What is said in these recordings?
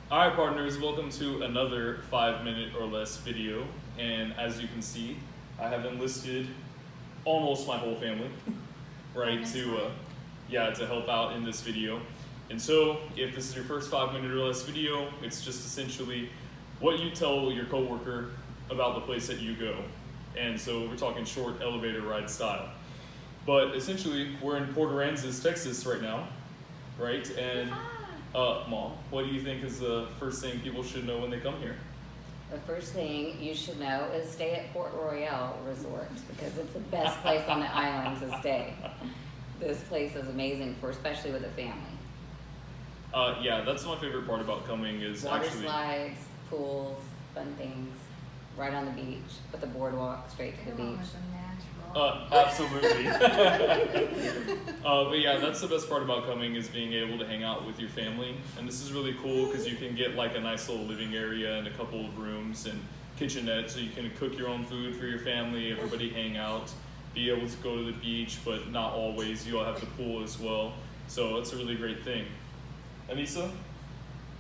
Alright partners, welcome to another 5-minute or less video, and as you can see, I have enlisted almost my whole family, right, to help out in this video. And so, if this is your first 5-minute or less video, it's just essentially what you tell your coworker about the place that you go. And so we're talking short elevator ride style. But essentially, we're in Aransas, Texas right now, right? And Mom, what do you think is the first thing people should know when they come here? The first thing you should know is stay at Port Royale Resort because it's the best place on the island to stay. This place is amazing especially with a family. Yeah, that's my favorite part about coming is water slides, pools, fun things, right on the beach, with the boardwalk straight to the beach. Absolutely. But yeah, that's the best part about coming is being able to hang out with your family. And this is really cool because you can get like a nice little living area and a couple of rooms and kitchenette so you can cook your own food for your family, everybody hang out, be able to go to the beach, but not always. You all have the pool as well. So it's a really great thing. Anissa,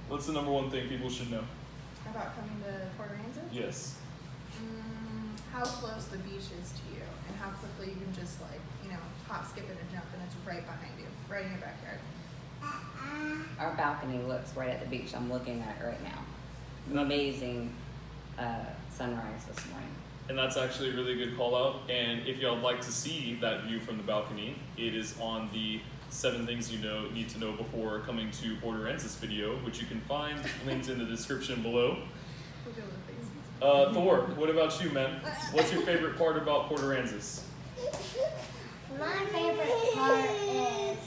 what's the number one thing people should know? About coming to Aransas? Yes. How close the beach is to you and how quickly you can just hop, skip, and a jump and it's right behind you, right in your backyard. Our balcony looks right at the beach. I'm looking at it right now. Amazing sunrise this morning. And that's actually a really good call out. And if y'all would like to see that view from the balcony, it is on the 7 things you need to know before coming to Aransas video, which you can find linked in the description below. Thor, what about you, man? What's your favorite part about Aransas? My favorite part is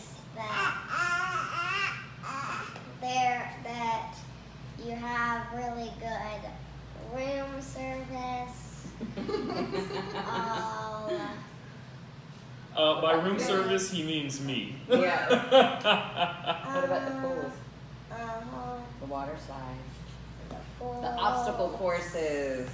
that you have really good room service. By room service, he means me. Yeah. What about the pools? The water slides? The obstacle courses.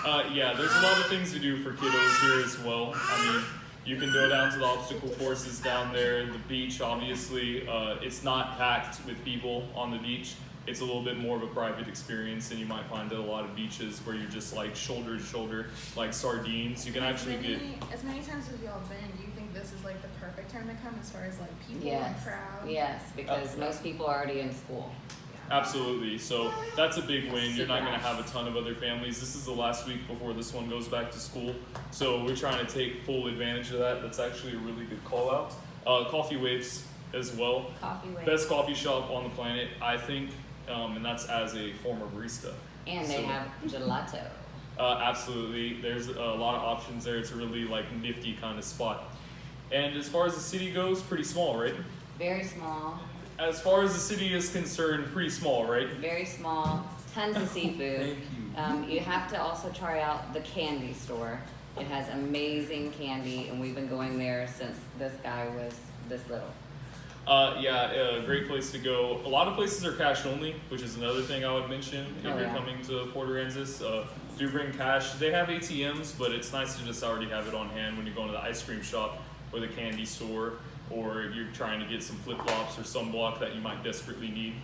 Yeah, there's a lot of things to do for kiddos here as well. I mean, you can go down to the obstacle courses down there. The beach, obviously, it's not packed with people on the beach. It's a little bit more of a private experience than you might find at a lot of beaches where you're just like shoulder to shoulder, like sardines. You can actually get... As many times as y'all been, do you think this is like the perfect time to come as far as like people Yes. and crowd? Yes, because most people are already in school. Absolutely. So that's a big win. You're not Super going to have a ton of other families. This is the last week before this one goes back to school. So we're trying to take full advantage of that. That's actually a really good call out. Coffee Waves as well. Coffee Waves. Best coffee shop on the planet, I think. And that's as a former barista. And they have gelato. Absolutely. There's a lot of options there. It's a really like nifty kind of spot. And as far as the city goes, pretty small, right? Very small. As far as the city is concerned, pretty small, right? Very small. Tons of seafood. You have to also try out the candy store. It has amazing candy, and we've been going there since this guy was this little. Yeah, great place to go. A lot of places are cash only, which is another thing I would mention if you're coming to Aransas. Do bring cash. They have ATMs, but it's nice to just already have it on hand when you're going to the ice cream shop or the candy store, or you're trying to get some flip-flops or sunblock that you might desperately need.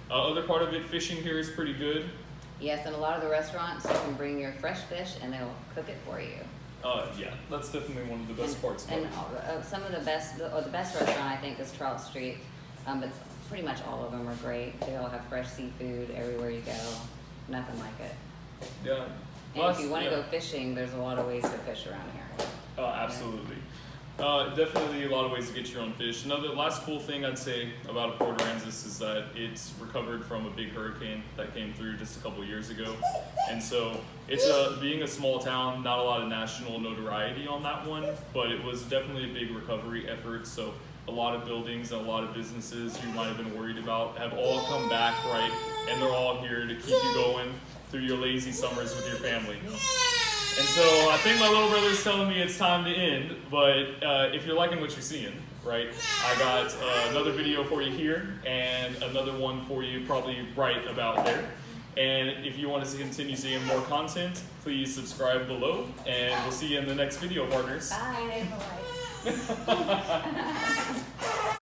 Other part of it, fishing here is pretty good. Yes, and a lot of the restaurants, you can bring your fresh fish and they'll cook it for you. Yeah, that's definitely one of the best parts about and it. Some of the best restaurant I think is Trout Street, but pretty much all of them are great. They all have fresh seafood everywhere you go. Nothing like it. Yeah. And if you want to go fishing, there's a lot of ways to fish around here. Absolutely. Definitely a lot of ways to get your own fish. Another last cool thing I'd say about Aransas is that it's recovered from a big hurricane that came through just a couple years ago. And so it's being a small town, not a lot of national notoriety on that one, but it was definitely a big recovery effort. So a lot of buildings and a lot of businesses you might have been worried about have all come back, right? And they're all here to keep you going through your lazy summers with your family. And so I think my little brother's telling me it's time to end, but if you're liking what you're seeing, right, I got another video for you here and another one for you probably right about there. And if you want to continue seeing more content, please subscribe below, and we'll see you in the next video, partners. Bye.